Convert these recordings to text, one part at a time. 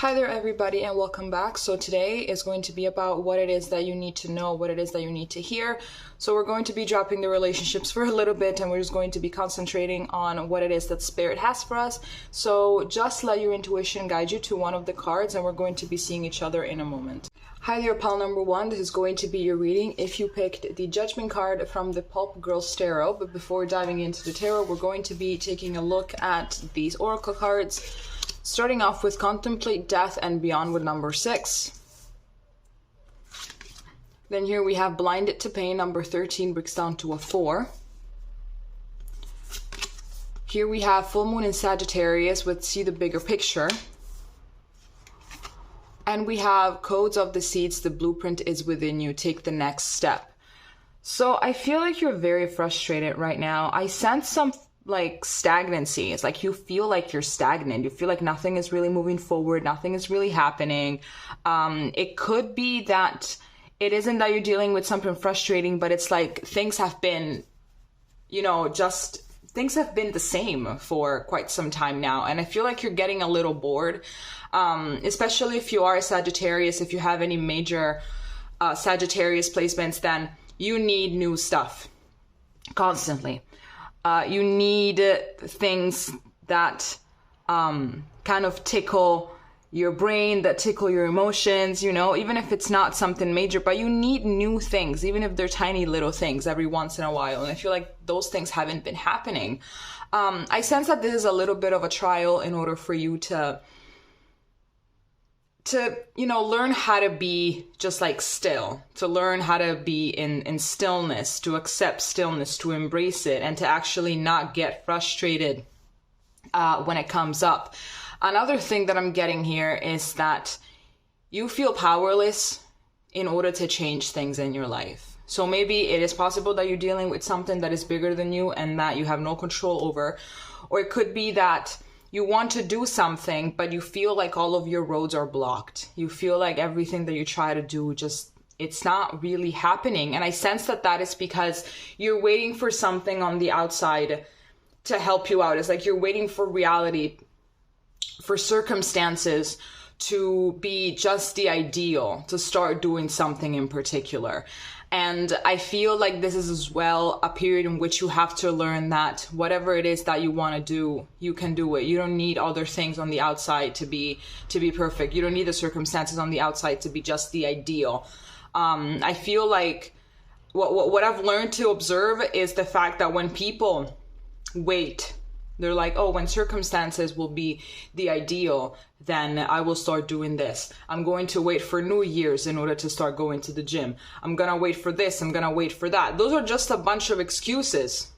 Hi there everybody and welcome back. So today is going to be about what it is that you need to know, what it is that you need to hear. So we're going to be dropping the relationships for a little bit and we're just going to be concentrating on what it is that Spirit has for us. So just let your intuition guide you to one of the cards and we're going to be seeing each other in a moment. Hi there, pal number one. This is going to be your reading if you picked the Judgment card from the Pulp Girls Tarot. But before diving into the tarot, we're going to be taking a look at these oracle cards. Starting off with Contemplate Death and Beyond with number 6. Then here we have Blinded to Pain, number 13, breaks down to a 4. Here we have Full Moon in Sagittarius with See the Bigger Picture. And we have Codes of the Seeds, the blueprint is within you, take the next step. So I feel like you're very frustrated right now. I sense some like stagnancy. It's like you feel like you're stagnant. You feel like nothing is really moving forward. Nothing is really happening. It could be that it isn't that you're dealing with something frustrating, but it's like things have been, things have been the same for quite some time now. And I feel like you're getting a little bored, especially if you are a Sagittarius. If you have any major Sagittarius placements, then you need new stuff constantly. You need things that kind of tickle your brain, that tickle your emotions, even if it's not something major, but you need new things, even if they're tiny little things every once in a while. And I feel like those things haven't been happening. I sense that this is a little bit of a trial in order for you to learn how to be just like still, to learn how to be in stillness, to accept stillness, to embrace it, and to actually not get frustrated when it comes up. Another thing that I'm getting here is that you feel powerless in order to change things in your life. So maybe it is possible that you're dealing with something that is bigger than you and that you have no control over, or it could be that you want to do something, but you feel like all of your roads are blocked. You feel like everything that you try to do, it's not really happening. And I sense that that is because you're waiting for something on the outside to help you out. It's like you're waiting for reality, for circumstances to be just the ideal, to start doing something in particular. And I feel like this is as well a period in which you have to learn that whatever it is that you want to do, you can do it. You don't need other things on the outside to be perfect. You don't need the circumstances on the outside to be just the ideal. I feel like what I've learned to observe is the fact that when people wait, they're like, oh, when circumstances will be the ideal, then I will start doing this. I'm going to wait for New Year's in order to start going to the gym. I'm going to wait for this. I'm going to wait for that. Those are just a bunch of excuses.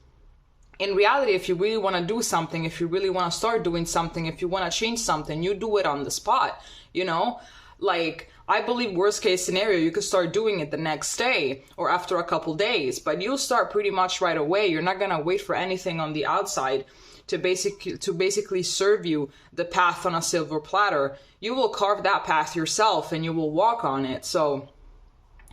In reality, if you really want to do something, if you really want to start doing something, if you want to change something, you do it on the spot, Like, I believe worst case scenario, you could start doing it the next day or after a couple days, but you'll start pretty much right away. You're not going to wait for anything on the outside to basically serve you the path on a silver platter. You will carve that path yourself and you will walk on it. So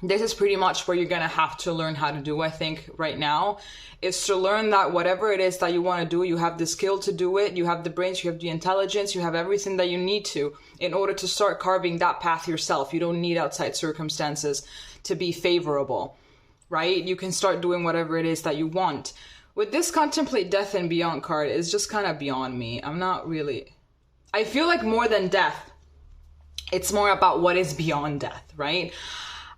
this is pretty much what you're going to have to learn how to do, I think, right now, is to learn that whatever it is that you want to do, you have the skill to do it, you have the brains, you have the intelligence, you have everything that you need to in order to start carving that path yourself. You don't need outside circumstances to be favorable, right? You can start doing whatever it is that you want. With this Contemplate Death and Beyond card, it's just kind of beyond me. I feel like more than death, it's more about what is beyond death, right?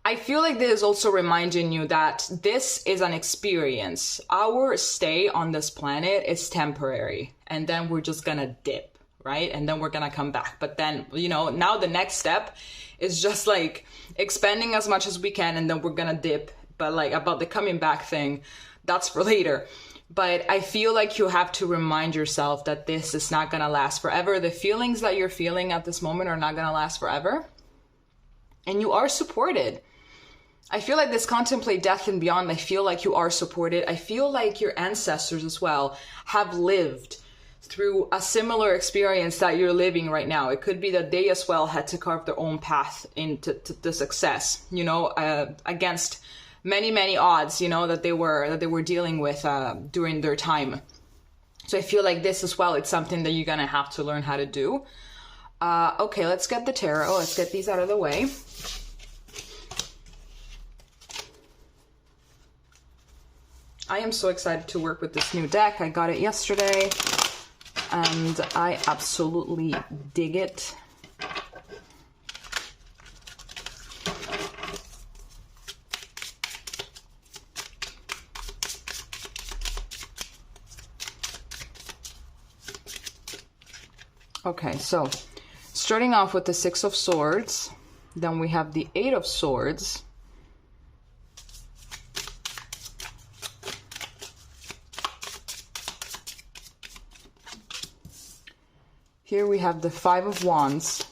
I feel like this is also reminding you that this is an experience. Our stay on this planet is temporary, and then we're just gonna dip, right? And then we're gonna come back. But then, now the next step is just like expanding as much as we can, and then we're gonna dip. But like about the coming back thing, that's for later. But I feel like you have to remind yourself that this is not gonna last forever. The feelings that you're feeling at this moment are not gonna last forever. And you are supported. I feel like this Contemplate Death and Beyond, I feel like you are supported. I feel like your ancestors as well have lived through a similar experience that you're living right now. It could be that they as well had to carve their own path into the success, against many odds, that they were dealing with during their time. So I feel like this as well, it's something that you're gonna have to learn how to do. Okay, let's get the tarot. Let's get these out of the way. I am so excited to work with this new deck. I got it yesterday and I absolutely dig it. Okay, so starting off with the Six of Swords, then we have the Eight of Swords. Here we have the Five of Wands.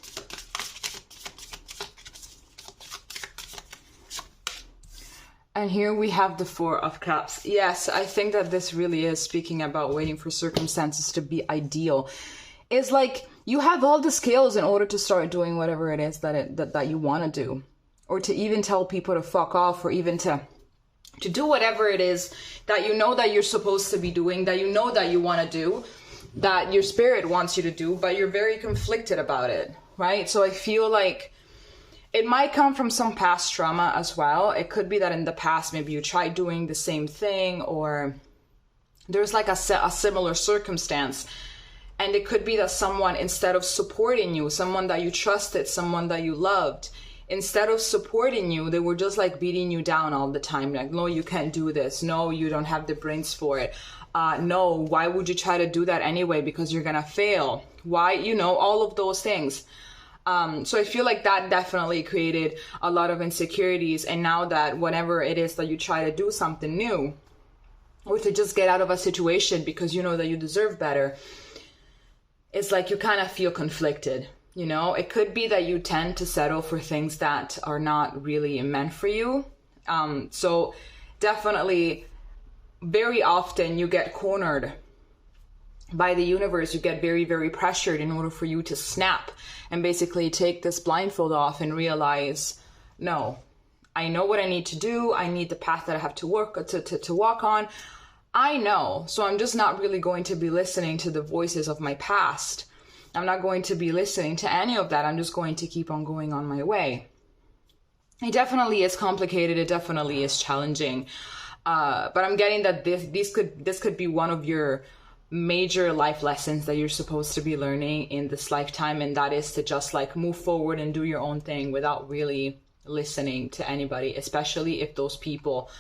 And here we have the Four of Cups. Yes, I think that this really is speaking about waiting for circumstances to be ideal. It's like you have all the skills in order to start doing whatever it is that you want to do. Or to even tell people to fuck off, or even to do whatever it is that you know that you're supposed to be doing, that you know that you want to do, that your spirit wants you to do, but you're very conflicted about it, right? So I feel like it might come from some past trauma as well. It could be that in the past, maybe you tried doing the same thing, or there's like a similar circumstance. And it could be that someone, instead of supporting you, someone that you trusted, someone that you loved, instead of supporting you, they were just like beating you down all the time. Like, no, you can't do this. No, you don't have the brains for it. No, why would you try to do that anyway? Because you're going to fail. Why? You know, all of those things. So I feel like that definitely created a lot of insecurities. And now that whenever it is that you try to do something new, or to just get out of a situation because you know that you deserve better, it's like you kind of feel conflicted. You know, it could be that you tend to settle for things that are not really meant for you. So definitely, very often you get cornered by the universe. You get very, very pressured in order for you to snap and basically take this blindfold off and realize, no, I know what I need to do. I need the path that I have to walk on. I know. So I'm just not really going to be listening to the voices of my past. I'm not going to be listening to any of that. I'm just going to keep on going on my way. It definitely is complicated. It definitely is challenging. But I'm getting that this could be one of your major life lessons that you're supposed to be learning in this lifetime. And that is to just like move forward and do your own thing without really listening to anybody, especially if those people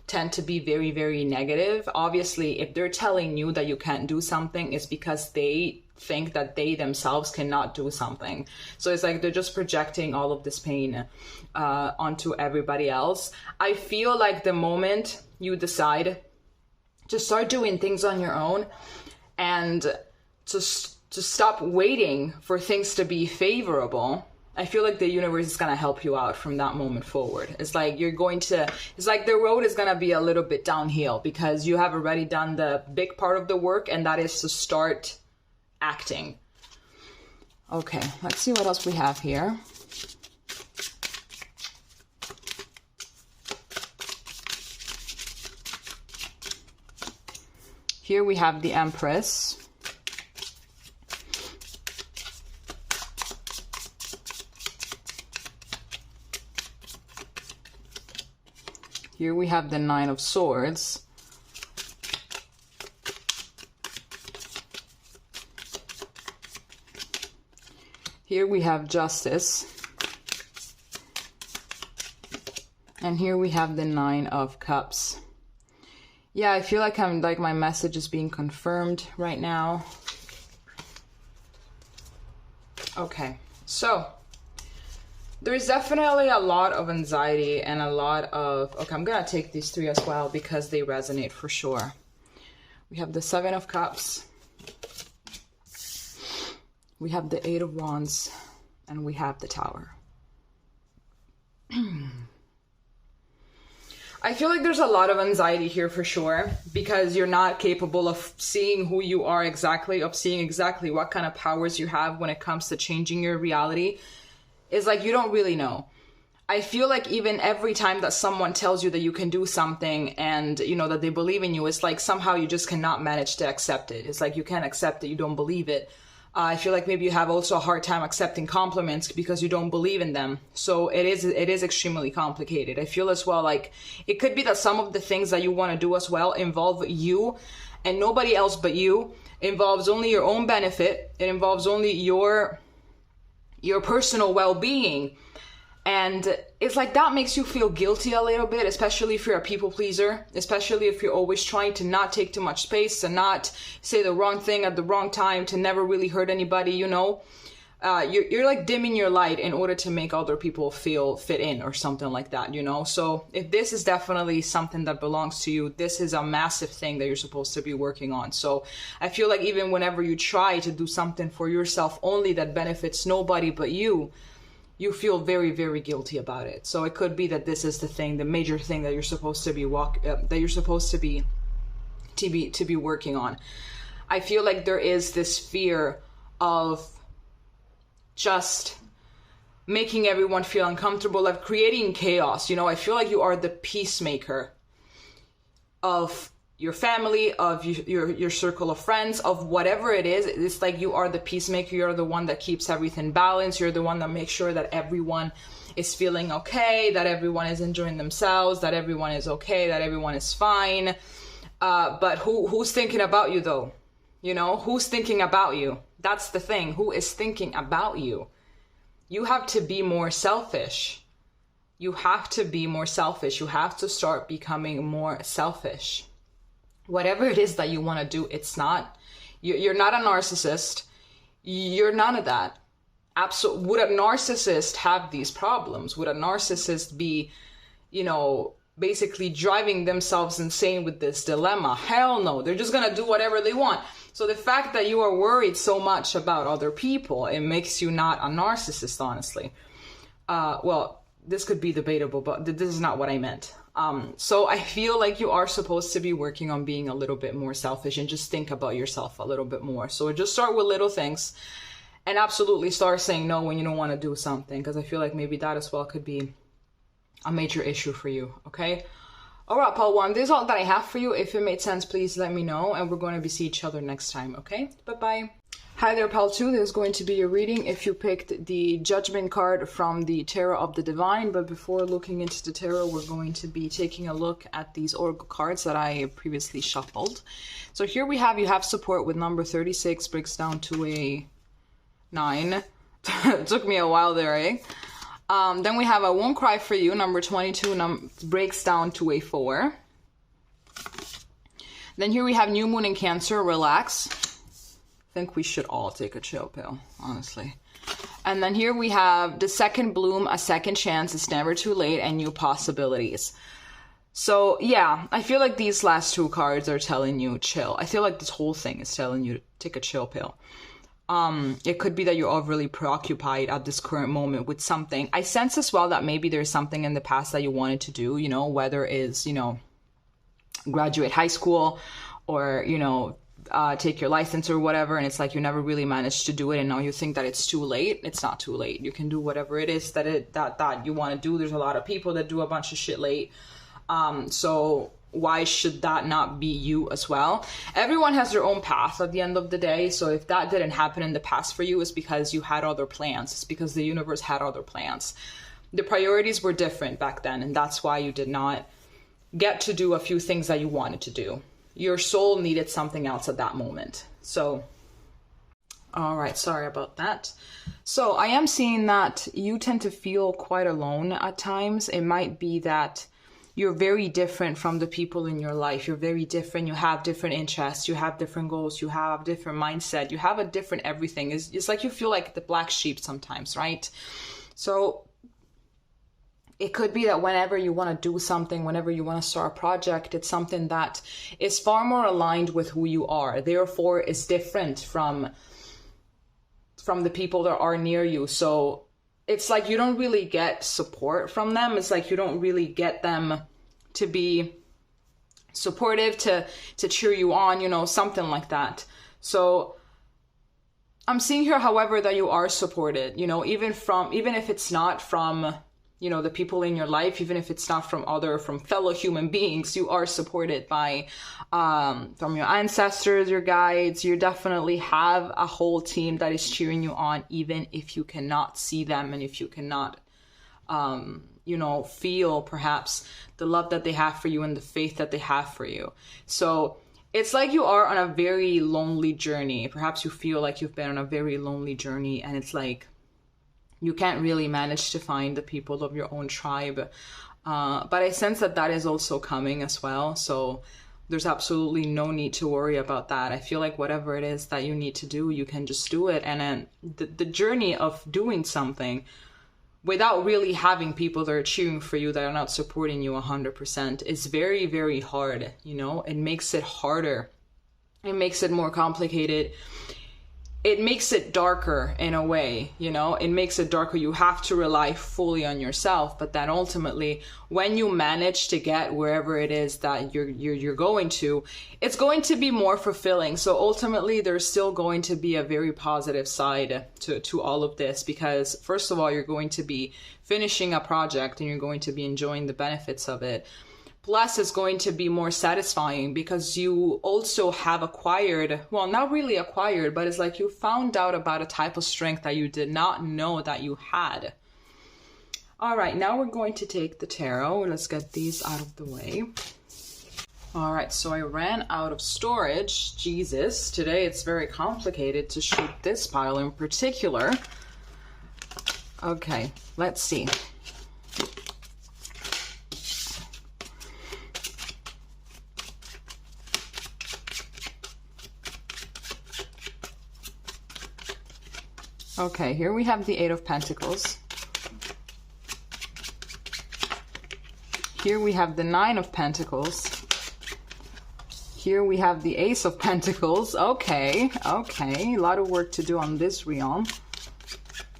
tend to be very, very negative. Obviously, if they're telling you that you can't do something, it's because they think that they themselves cannot do something. So it's like they're just projecting all of this pain onto everybody else. I feel like the moment you decide to start doing things on your own and to stop waiting for things to be favorable, I feel like the universe is going to help you out from that moment forward. It's like it's like the road is going to be a little bit downhill because you have already done the big part of the work, and that is to start acting. Okay, let's see what else we have here. Here we have the Empress. Here we have the Nine of Swords. Here we have Justice. And here we have the Nine of Cups. Yeah, I feel like my message is being confirmed right now. Okay, so there's definitely a lot of anxiety and a lot of... Okay, I'm going to take these three as well because they resonate for sure. We have the Seven of Cups. We have the Eight of Wands. And we have the Tower. I feel like there's a lot of anxiety here for sure because you're not capable of seeing who you are exactly, of seeing exactly what kind of powers you have when it comes to changing your reality. It's like you don't really know. I feel like even every time that someone tells you that you can do something and, you know, that they believe in you, it's like somehow you just cannot manage to accept it. It's like you can't accept that you don't believe it. I feel like maybe you have also a hard time accepting compliments because you don't believe in them. So it is extremely complicated. I feel as well like it could be that some of the things that you want to do as well involve you and nobody else but you. It involves only your own benefit. It involves only your personal well-being. And it's like that makes you feel guilty a little bit, especially if you're a people pleaser, especially if you're always trying to not take too much space and not say the wrong thing at the wrong time, to never really hurt anybody, you know. You're like dimming your light in order to make other people feel fit in or something like that, you know. So if this is definitely something that belongs to you, this is a massive thing that you're supposed to be working on. So I feel like even whenever you try to do something for yourself only that benefits nobody but you feel very, very guilty about it. So it could be that this is the major thing that you're supposed to be working on. I feel like there is this fear of just making everyone feel uncomfortable, of creating chaos. You know, I feel like you are the peacemaker of your family, of your circle of friends, of whatever it is. It's like you are the peacemaker. You're the one that keeps everything balanced. You're the one that makes sure that everyone is feeling okay, that everyone is enjoying themselves, that everyone is okay, that everyone is fine. But who's thinking about you though? You know, who's thinking about you? That's the thing. Who is thinking about you? You have to be more selfish. You have to be more selfish. You have to start becoming more selfish. Whatever it is that you want to do, you're not a narcissist. You're none of that. Absolutely. Would a narcissist have these problems? Would a narcissist be, you know, basically driving themselves insane with this dilemma? Hell no. They're just going to do whatever they want. So the fact that you are worried so much about other people, it makes you not a narcissist, honestly. Well, this could be debatable, but this is not what I meant. So I feel like you are supposed to be working on being a little bit more selfish and just think about yourself a little bit more. So just start with little things and absolutely start saying no when you don't want to do something, because I feel like maybe that as well could be a major issue for you. Okay. All right, Paul 1, this is all that I have for you. If it made sense, please let me know, and we're going to see each other next time. Okay. Bye-bye. Hi there, Pal 2. This is going to be your reading if you picked the Judgment card from the Tarot of the Divine. But before looking into the Tarot, we're going to be taking a look at these Oracle cards that I previously shuffled. So here you have support with number 36, breaks down to a 9. It took me a while there, eh? Then we have I Won't Cry For You, number 22, breaks down to a 4. Then here we have New Moon in Cancer, relax. I think we should all take a chill pill, honestly. And then here we have The Second Bloom, a second chance, it's never too late, and new possibilities. So yeah, I feel like these last two cards are telling you chill. I feel like this whole thing is telling you to take a chill pill. It could be that you're overly preoccupied at this current moment with something. I sense as well that maybe there's something in the past that you wanted to do, you know, whether it's, you know, graduate high school or, you know, take your license or whatever, and it's like you never really managed to do it, and now you think that it's too late. It's not too late. You can do whatever it is that you want to do. There's a lot of people that do a bunch of shit late. So why should that not be you as well? Everyone has their own path at the end of the day. So if that didn't happen in the past for you, it's because you had other plans. It's because the universe had other plans. The priorities were different back then, and that's why you did not get to do a few things that you wanted to do. Your soul needed something else at that moment. So, all right, sorry about that. So I am seeing that you tend to feel quite alone at times. It might be that you're very different from the people in your life. You're very different. You have different interests. You have different goals. You have different mindset. You have a different everything. It's like you feel like the black sheep sometimes, right? So it could be that whenever you want to do something, whenever you want to start a project, it's something that is far more aligned with who you are. Therefore, it's different from the people that are near you. So it's like you don't really get support from them. It's like you don't really get them to be supportive, to cheer you on, you know, something like that. So I'm seeing here, however, that you are supported, you know, even if it's not from, you know, the people in your life, even if it's not from fellow human beings, you are supported by, from your ancestors, your guides. You definitely have a whole team that is cheering you on, even if you cannot see them and if you cannot, you know, feel perhaps the love that they have for you and the faith that they have for you. So it's like you are on a very lonely journey. Perhaps you feel like you've been on a very lonely journey, and it's like you can't really manage to find the people of your own tribe. But I sense that that is also coming as well. So there's absolutely no need to worry about that. I feel like whatever it is that you need to do, you can just do it. And then the journey of doing something without really having people that are cheering for you, that are not supporting you 100%, is very, very hard. You know, it makes it harder. It makes it more complicated. It makes it darker in a way, you know, it makes it darker. You have to rely fully on yourself. But then ultimately, when you manage to get wherever it is that you're going to, it's going to be more fulfilling. So ultimately, there's still going to be a very positive side to all of this, because first of all, you're going to be finishing a project and you're going to be enjoying the benefits of it. Plus, it's going to be more satisfying because you also have acquired, well, not really acquired, but it's like you found out about a type of strength that you did not know that you had. All right, now we're going to take the tarot. Let's get these out of the way. All right, so I ran out of storage. Jesus, today it's very complicated to shoot this pile in particular. Okay, let's see. Okay, here we have the Eight of Pentacles. Here we have the Nine of Pentacles. Here we have the Ace of Pentacles. Okay, a lot of work to do on this realm.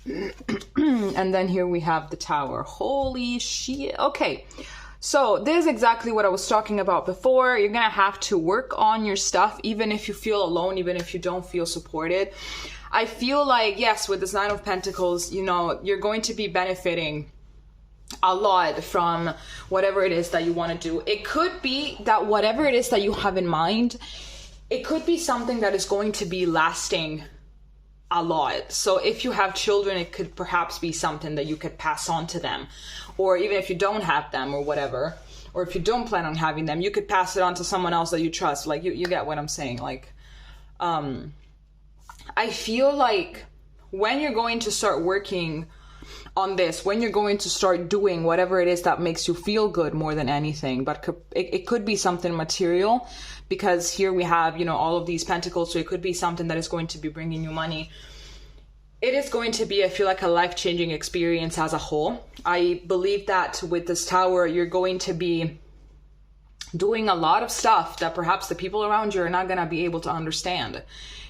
And then here we have the Tower. Holy shit. Okay, so this is exactly what I was talking about before. You're gonna have to work on your stuff, even if you feel alone, even if you don't feel supported. I feel like, yes, with this Nine of Pentacles, you know, you're going to be benefiting a lot from whatever it is that you want to do. It could be that whatever it is that you have in mind, it could be something that is going to be lasting a lot. So if you have children, it could perhaps be something that you could pass on to them. Or even if you don't have them or whatever, or if you don't plan on having them, you could pass it on to someone else that you trust. Like, you get what I'm saying. Like, I feel like when you're going to start working on this, when you're going to start doing whatever it is that makes you feel good more than anything, but it could be something material, because here we have, you know, all of these pentacles, so it could be something that is going to be bringing you money. It is going to be, I feel like, a life-changing experience as a whole. I believe that with this Tower, you're going to be doing a lot of stuff that perhaps the people around you are not going to be able to understand.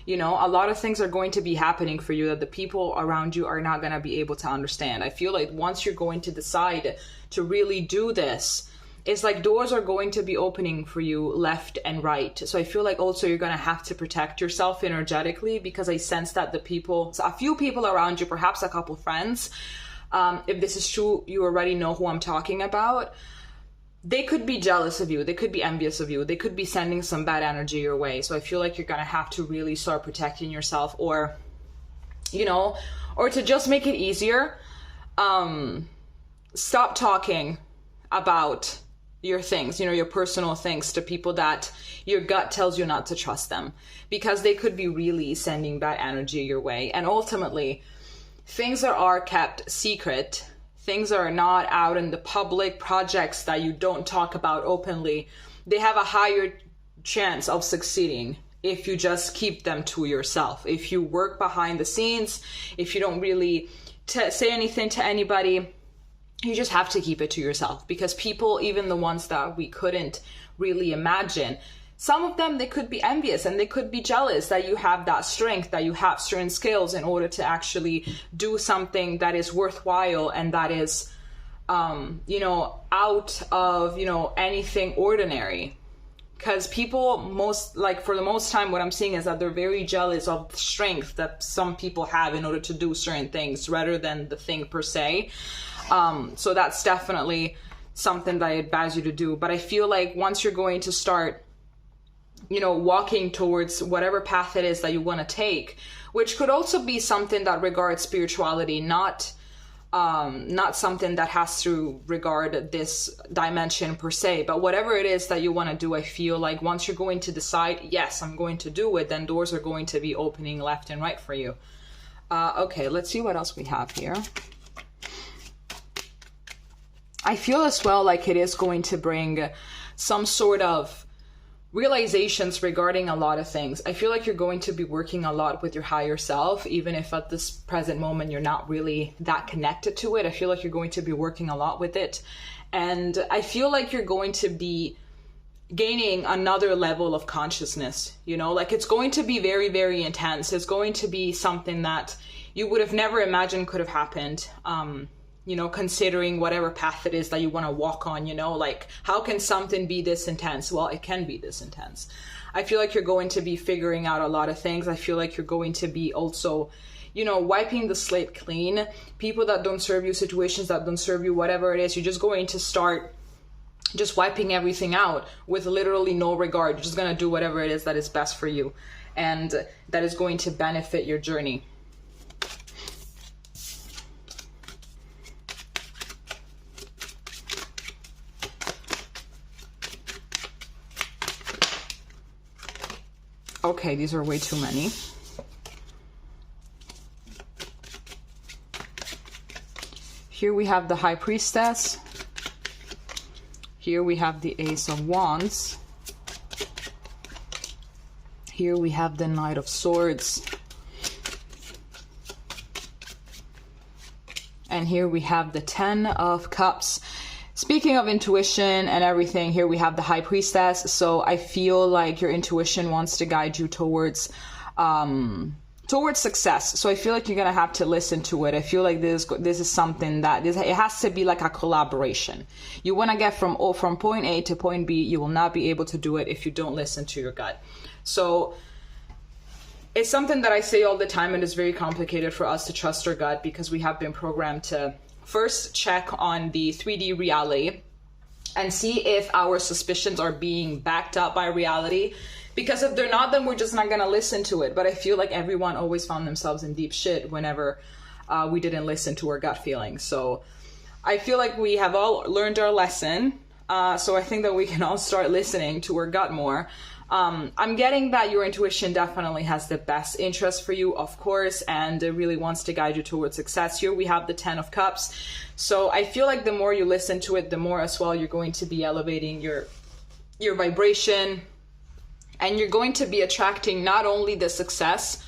You know, a lot of things are going to be happening for you that the people around you are not going to be able to understand. I feel like once you're going to decide to really do this, it's like doors are going to be opening for you left and right. So I feel like also you're going to have to protect yourself energetically, because I sense that the people, so a few people around you, perhaps a couple friends, if this is true, you already know who I'm talking about. They could be jealous of you. They could be envious of you. They could be sending some bad energy your way. So I feel like you're going to have to really start protecting yourself, or, you know, or to just make it easier, stop talking about your things, you know, your personal things, to people that your gut tells you not to trust them, because they could be really sending bad energy your way. And ultimately, things that are kept secret, things that are not out in the public, projects that you don't talk about openly, they have a higher chance of succeeding if you just keep them to yourself. If you work behind the scenes, if you don't really say anything to anybody, you just have to keep it to yourself. Because people, even the ones that we couldn't really imagine, some of them, they could be envious and they could be jealous that you have that strength, that you have certain skills in order to actually do something that is worthwhile and that is, you know, out of, you know, anything ordinary. because people for the most time, what I'm seeing is that they're very jealous of the strength that some people have in order to do certain things rather than the thing per se. So that's definitely something that I advise you to do. But I feel like once you're going to start, you know, walking towards whatever path it is that you want to take, which could also be something that regards spirituality, not something that has to regard this dimension per se, but whatever it is that you want to do, I feel like once you're going to decide, yes, I'm going to do it, then doors are going to be opening left and right for you. Okay, let's see what else we have here. I feel as well like it is going to bring some sort of realizations regarding a lot of things. I feel like you're going to be working a lot with your higher self, even if at this present moment you're not really that connected to it. I feel like you're going to be working a lot with it. And I feel like you're going to be gaining another level of consciousness, you know, like it's going to be very, very intense. It's going to be something that you would have never imagined could have happened. You know, considering whatever path it is that you want to walk on, you know, like how can something be this intense? Well, it can be this intense. I feel like you're going to be figuring out a lot of things. I feel like you're going to be also, you know, wiping the slate clean. People that don't serve you, situations that don't serve you, whatever it is, you're just going to start just wiping everything out with literally no regard. You're just going to do whatever it is that is best for you and that is going to benefit your journey. Okay, these are way too many. Here we have the High Priestess. Here we have the Ace of Wands. Here we have the Knight of Swords. And here we have the Ten of Cups. Speaking of intuition and everything, here we have the High Priestess. So I feel like your intuition wants to guide you towards success. So I feel like you're gonna have to listen to it. I feel like this is something that it has to be like a collaboration. You want to get from point A to point B. You will not be able to do it if you don't listen to your gut. So it's something that I say all the time, and it's very complicated for us to trust our gut because we have been programmed to first check on the 3D reality and see if our suspicions are being backed up by reality. Because if they're not, then we're just not going to listen to it. But I feel like everyone always found themselves in deep shit whenever we didn't listen to our gut feelings. So I feel like we have all learned our lesson. So I think that we can all start listening to our gut more. I'm getting that your intuition definitely has the best interest for you, of course, and it really wants to guide you towards success. Here we have the Ten of Cups. So I feel like the more you listen to it, the more as well you're going to be elevating your vibration, and you're going to be attracting not only the success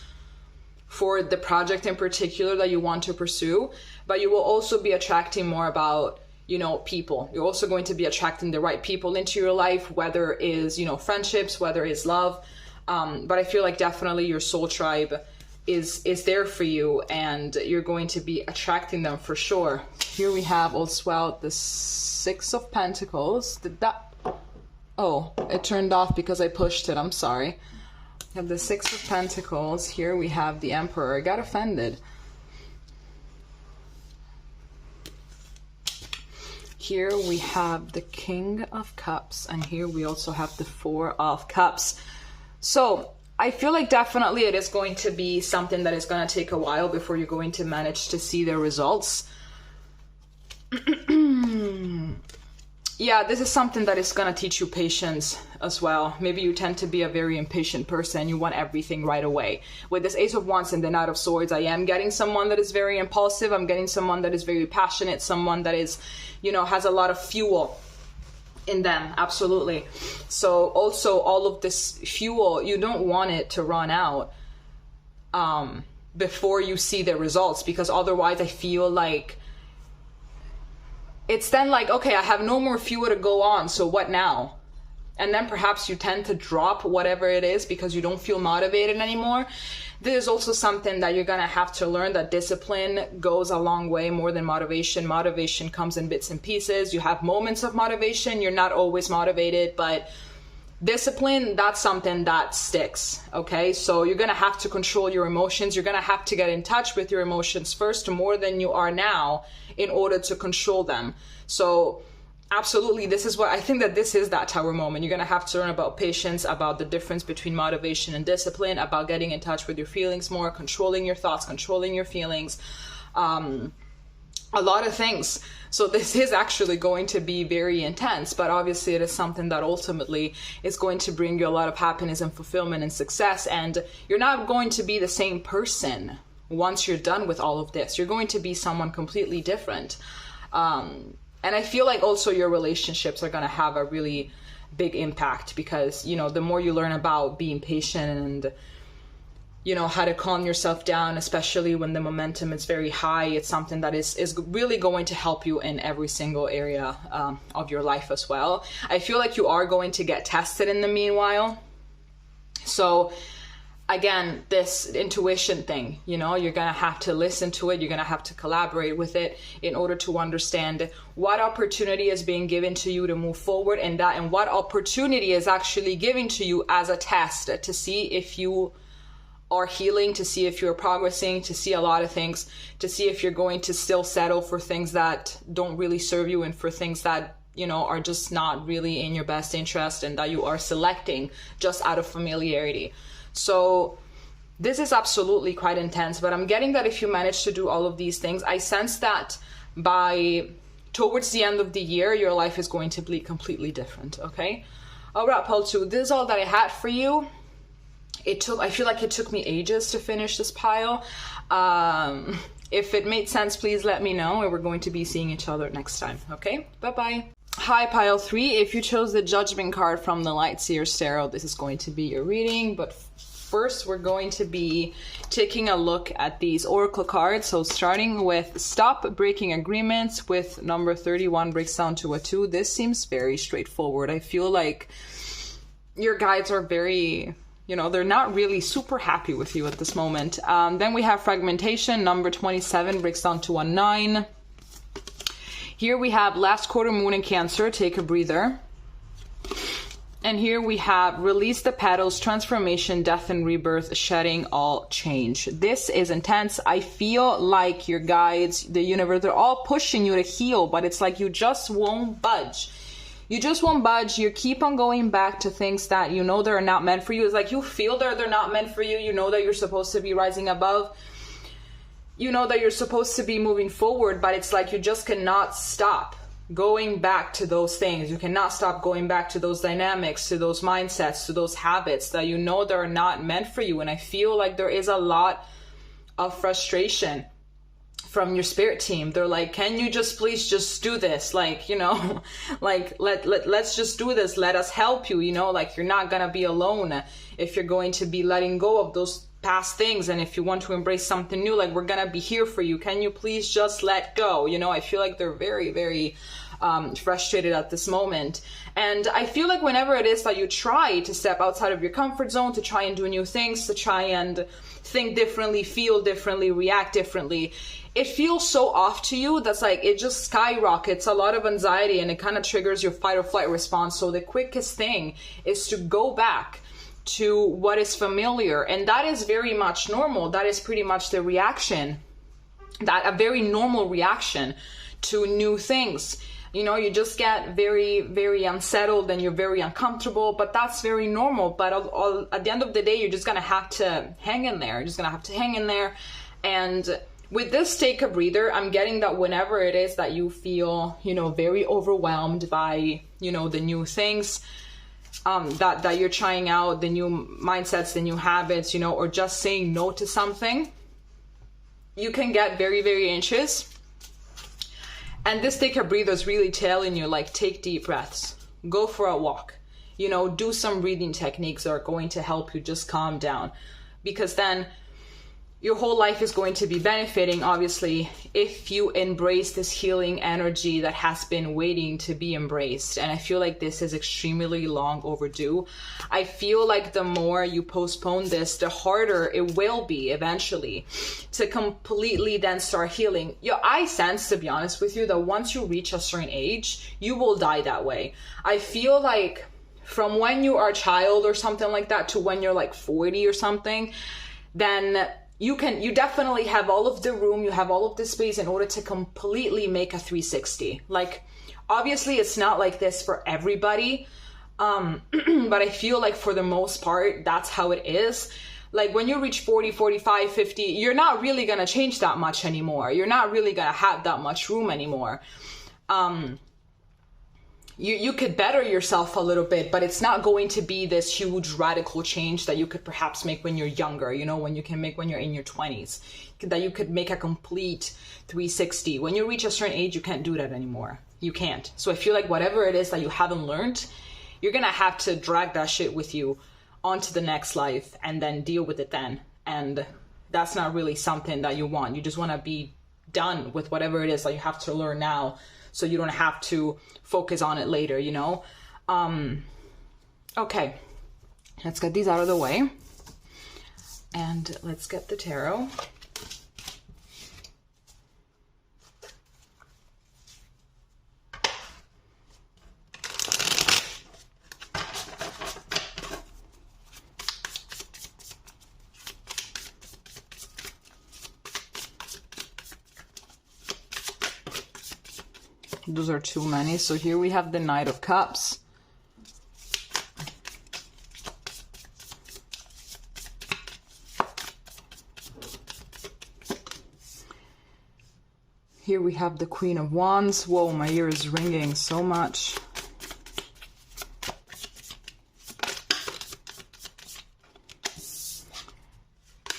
for the project in particular that you want to pursue, but you will also be attracting more about, you know, people. You're also going to be attracting the right people into your life, whether it is, you know, friendships, whether it's love. But I feel like definitely your soul tribe is there for you, and you're going to be attracting them for sure. Here we have as well the Six of Pentacles. Oh, it turned off because I pushed it. I'm sorry. We have the Six of Pentacles. Here we have the Emperor. I got offended. Here we have the King of Cups, and here we also have the Four of Cups. So I feel like definitely it is going to be something that is going to take a while before you're going to manage to see the results. Yeah, this is something that is going to teach you patience as well. Maybe you tend to be a very impatient person. You want everything right away. With this Ace of Wands and the Knight of Swords, I am getting someone that is very impulsive. I'm getting someone that is very passionate, someone that is, you know, has a lot of fuel in them. Absolutely. So also all of this fuel, you don't want it to run out before you see the results, because otherwise I feel like it's then like, okay, I have no more fuel to go on, so what now? And then perhaps you tend to drop whatever it is because you don't feel motivated anymore. This is also something that you're going to have to learn, that discipline goes a long way more than motivation. Motivation comes in bits and pieces. You have moments of motivation. You're not always motivated, but Discipline, that's something that sticks, okay? So you're gonna have to control your emotions. You're gonna have to get in touch with your emotions first, more than you are now, in order to control them. So absolutely, this is what I think, that this is that Tower moment. You're gonna have to learn about patience, about the difference between motivation and discipline, about getting in touch with your feelings more, controlling your thoughts, controlling your feelings, a lot of things. So this is actually going to be very intense, but obviously it is something that ultimately is going to bring you a lot of happiness and fulfillment and success. And you're not going to be the same person once you're done with all of this. You're going to be someone completely different. And I feel like also your relationships are going to have a really big impact, because, you know, the more you learn about being patient and, you know, how to calm yourself down, especially when the momentum is very high, it's something that is really going to help you in every single area of your life as well. I feel like you are going to get tested in the meanwhile. So again, this intuition thing, you know, you're going to have to listen to it. You're going to have to collaborate with it in order to understand what opportunity is being given to you to move forward in that, and what opportunity is actually given to you as a test to see if you are healing, to see if you're progressing, to see a lot of things, to see if you're going to still settle for things that don't really serve you, and for things that, you know, are just not really in your best interest, and that you are selecting just out of familiarity. So this is absolutely quite intense, but I'm getting that if you manage to do all of these things, I sense that by towards the end of the year, your life is going to be completely different, okay? All right, Pulp 2, this is all that I had for you. I feel like it took me ages to finish this pile. If it made sense, please let me know, and we're going to be seeing each other next time, okay? Bye-bye. Hi, pile 3. If you chose the Judgment card from the Light Seers Tarot, this is going to be your reading, but first we're going to be taking a look at these Oracle cards. So starting with Stop Breaking Agreements, with number 31 breaks down to a 2. This seems very straightforward. I feel like your guides are very, you know, they're not really super happy with you at this moment. Then we have Fragmentation, number 27 breaks down to a 9. Here we have Last Quarter Moon in Cancer, take a breather. And here we have Release the Petals, Transformation, Death and Rebirth, Shedding All Change. This is intense. I feel like your guides, the universe, they're all pushing you to heal, but it's like you just won't budge. You just won't budge. You keep on going back to things that you know they're not meant for you. It's like you feel that they're not meant for you. You know that you're supposed to be rising above. You know that you're supposed to be moving forward, but it's like you just cannot stop going back to those things. You cannot stop going back to those dynamics, to those mindsets, to those habits that you know they're not meant for you. And I feel like there is a lot of frustration from your spirit team. They're like, can you just please just do this? Like, you know, like let's just do this. Let us help you, you know, like you're not gonna be alone if you're going to be letting go of those past things, and if you want to embrace something new, like we're gonna be here for you. Can you please just let go? You know, I feel like they're very, very frustrated at this moment. And I feel like whenever it is that you try to step outside of your comfort zone, to try and do new things, to try and think differently, feel differently, react differently, it feels so off to you that's like it just skyrockets a lot of anxiety, and it kind of triggers your fight or flight response. So the quickest thing is to go back to what is familiar, and that is very much normal. That is pretty much the reaction, that a very normal reaction to new things. You know, you just get very, very unsettled and you're very uncomfortable, but that's very normal. But at the end of the day, you're just gonna have to hang in there. You're just gonna have to hang in there. And with this take a breather, I'm getting that whenever it is that you feel, you know, very overwhelmed by, you know, the new things that you're trying out, the new mindsets, the new habits, you know, or just saying no to something, you can get very, very anxious. And this take a breather is really telling you, like, take deep breaths, go for a walk, you know, do some breathing techniques that are going to help you just calm down, because then your whole life is going to be benefiting, obviously, if you embrace this healing energy that has been waiting to be embraced. And I feel like this is extremely long overdue. I feel like the more you postpone this, the harder it will be eventually to completely then start healing. I sense, to be honest with you, that once you reach a certain age, you will die that way. I feel like from when you are a child or something like that to when you're like 40 or something, then you definitely have all of the room, you have all of the space in order to completely make a 360. Like, obviously it's not like this for everybody, but I feel like for the most part, that's how it is. Like when you reach 40, 45, 50, you're not really going to change that much anymore. You're not really going to have that much room anymore. You could better yourself a little bit, but it's not going to be this huge radical change that you could perhaps make when you're younger, you know, when you can make when you're in your 20s, that you could make a complete 360. When you reach a certain age, you can't do that anymore. You can't. So I feel like whatever it is that you haven't learned, you're going to have to drag that shit with you onto the next life and then deal with it then. And that's not really something that you want. You just want to be done with whatever it is that you have to learn now, so you don't have to focus on it later, you know? Okay, let's get these out of the way. And let's get the tarot. Those are too many. So here we have the Knight of Cups. Here we have the Queen of Wands. Whoa, my ear is ringing so much.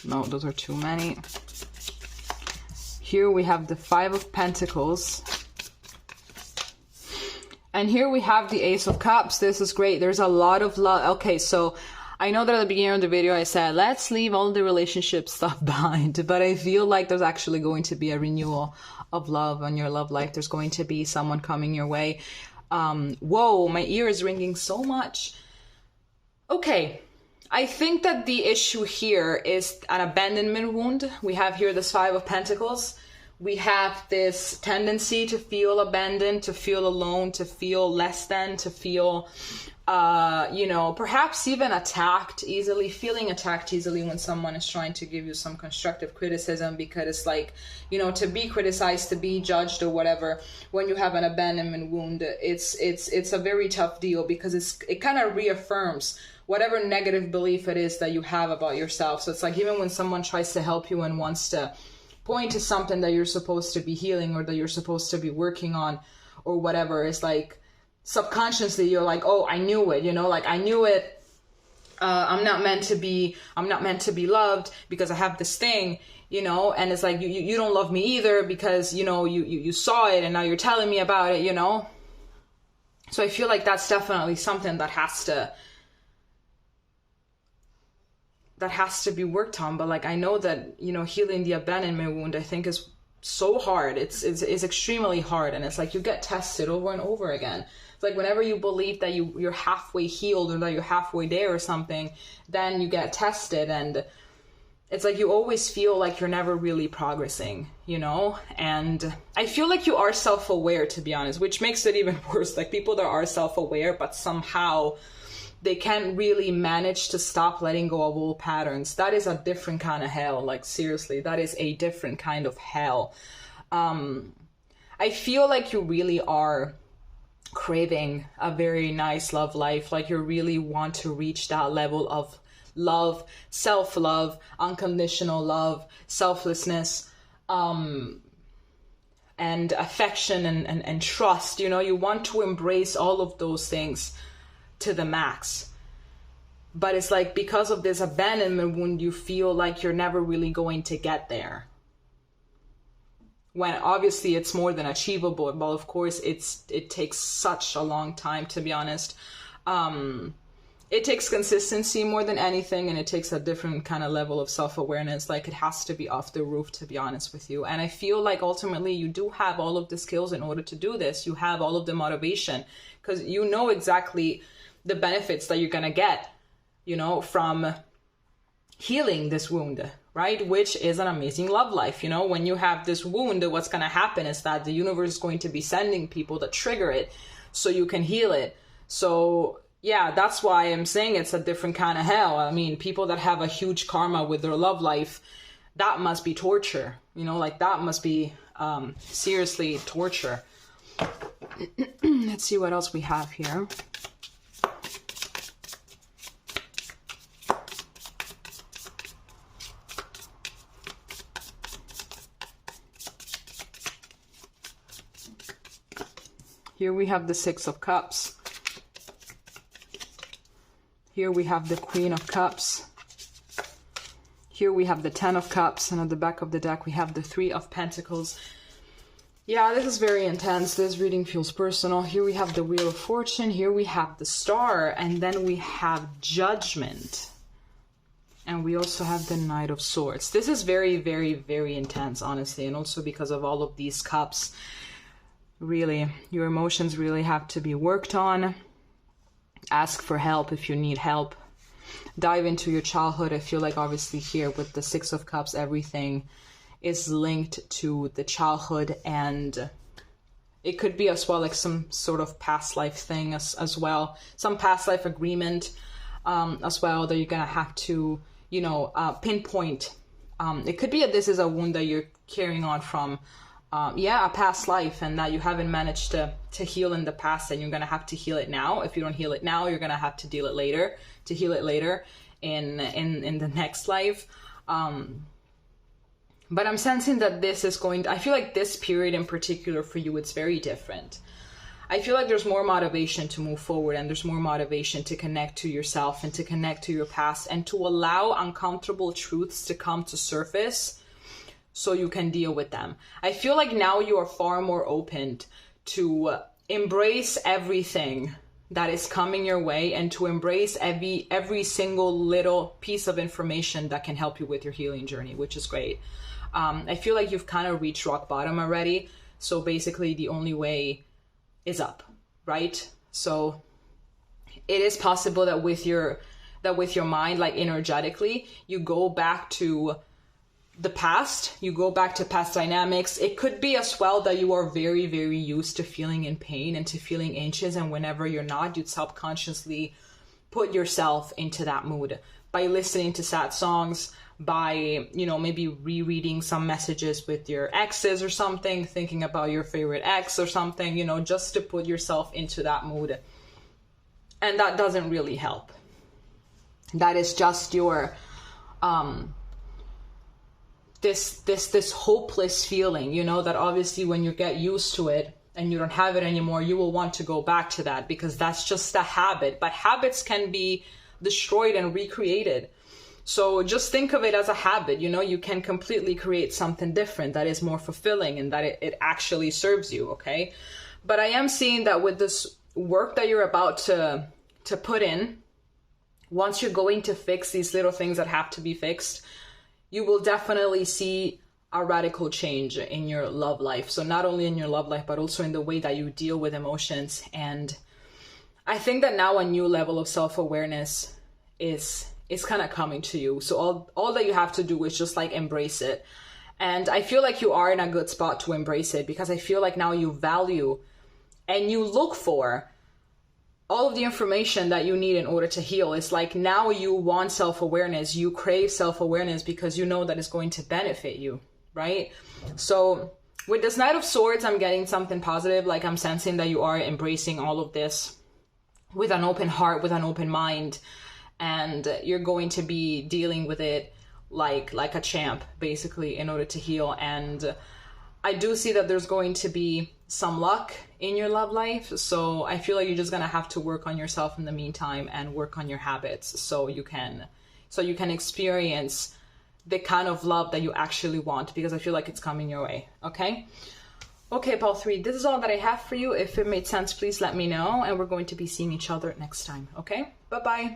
No, those are too many. Here we have the Five of Pentacles. And here we have the Ace of Cups. This is great. There's a lot of love. Okay, so I know that at the beginning of the video I said, let's leave all the relationship stuff behind. But I feel like there's actually going to be a renewal of love on your love life. There's going to be someone coming your way. Whoa, my ear is ringing so much. Okay, I think that the issue here is an abandonment wound. We have here this Five of Pentacles. We have this tendency to feel abandoned, to feel alone, to feel less than, to feel, you know, perhaps even attacked easily, feeling attacked easily when someone is trying to give you some constructive criticism, because it's like, you know, to be criticized, to be judged or whatever, when you have an abandonment wound, it's a very tough deal, because it kind of reaffirms whatever negative belief it is that you have about yourself. So it's like, even when someone tries to help you and wants to point to something that you're supposed to be healing or that you're supposed to be working on or whatever, it's like subconsciously you're like, oh, I knew it, you know, like I knew it. I'm not meant to be loved because I have this thing, you know, and it's like, you don't love me either because, you know, you saw it and now you're telling me about it, you know? So I feel like that's definitely something that has to be worked on. But like, I know that, you know, healing the abandonment wound, I think, is so hard. It's extremely hard. And it's like, you get tested over and over again. It's like whenever you believe that you're halfway healed or that you're halfway there or something, then you get tested. And it's like, you always feel like you're never really progressing, you know? And I feel like you are self-aware, to be honest, which makes it even worse. Like, people that are self-aware, but somehow they can't really manage to stop letting go of old patterns. That is a different kind of hell. Like, seriously, that is a different kind of hell. I feel like you really are craving a very nice love life. Like, you really want to reach that level of love, self-love, unconditional love, selflessness, and affection and trust. You know, you want to embrace all of those things to the max. But it's like, because of this abandonment wound, you feel like you're never really going to get there, when obviously it's more than achievable. But of course it takes such a long time, to be honest. It takes consistency more than anything, and it takes a different kind of level of self-awareness. Like, it has to be off the roof, to be honest with you. And I feel like ultimately you do have all of the skills in order to do this. You have all of the motivation, because you know exactly the benefits that you're gonna get, you know, from healing this wound, right? Which is an amazing love life. You know, when you have this wound, what's gonna happen is that the universe is going to be sending people that trigger it so you can heal it. So Yeah, that's why I'm saying it's a different kind of hell. I mean, people that have a huge karma with their love life, that must be torture. You know, like that must be seriously torture. Let's see what else we have here. Here we have the Six of Cups. Here we have the Queen of Cups. Here we have the Ten of Cups, and at the back of the deck we have the Three of Pentacles. Yeah, this is very intense. This reading feels personal. Here we have the Wheel of Fortune. Here we have the Star, and then we have Judgment. And we also have the Knight of Swords. This is very, very, very intense, honestly, and also because of all of these cups. Really, your emotions really have to be worked on. Ask for help if you need help. Dive into your childhood. I feel like obviously here with the Six of Cups, everything is linked to the childhood, and it could be as well like some sort of past life thing as well. Some past life agreement as well that you're gonna have to, you know, pinpoint. It could be that this is a wound that you're carrying on from a past life, and that you haven't managed to heal in the past, and you're gonna have to heal it now. If you don't heal it now, you're gonna have to heal it later in the next life. But I'm sensing that this is going to, I feel like this period in particular for you, it's very different. I feel like there's more motivation to move forward, and there's more motivation to connect to yourself and to connect to your past, and to allow uncomfortable truths to come to surface so you can deal with them. I feel like now you are far more open to embrace everything that is coming your way, and to embrace every single little piece of information that can help you with your healing journey, which is great. I feel like you've kind of reached rock bottom already. So basically the only way is up, right? So it is possible that with your mind, like energetically, you go back to the past, you go back to past dynamics. It could be as well that you are very, very used to feeling in pain and to feeling anxious, and whenever you're not, you'd subconsciously put yourself into that mood by listening to sad songs, by, you know, maybe rereading some messages with your exes or something, thinking about your favorite ex or something, you know, just to put yourself into that mood. And that doesn't really help. That is just your this hopeless feeling, you know, that obviously when you get used to it and you don't have it anymore, you will want to go back to that, because that's just a habit. But habits can be destroyed and recreated. So just think of it as a habit, you know, you can completely create something different that is more fulfilling and that it actually serves you, okay? But I am seeing that with this work that you're about to put in, once you're going to fix these little things that have to be fixed, you will definitely see a radical change in your love life. So not only in your love life, but also in the way that you deal with emotions. And I think that now a new level of self-awareness is kind of coming to you. So all that you have to do is just like embrace it. And I feel like you are in a good spot to embrace it, because I feel like now you value and you look for all of the information that you need in order to heal. It's like now you want self-awareness, you crave self-awareness because you know that it's going to benefit you, right? So with this Knight of Swords, I'm getting something positive. Like I'm sensing that you are embracing all of this with an open heart, with an open mind, and you're going to be dealing with it like a champ, basically, in order to heal. And I do see that there's going to be some luck in your love life. So I feel like you're just gonna have to work on yourself in the meantime and work on your habits so you can experience the kind of love that you actually want, because I feel like it's coming your way. Okay, Paul 3, this is all that I have for you. If it made sense, please let me know, and we're going to be seeing each other next time. Okay, bye bye.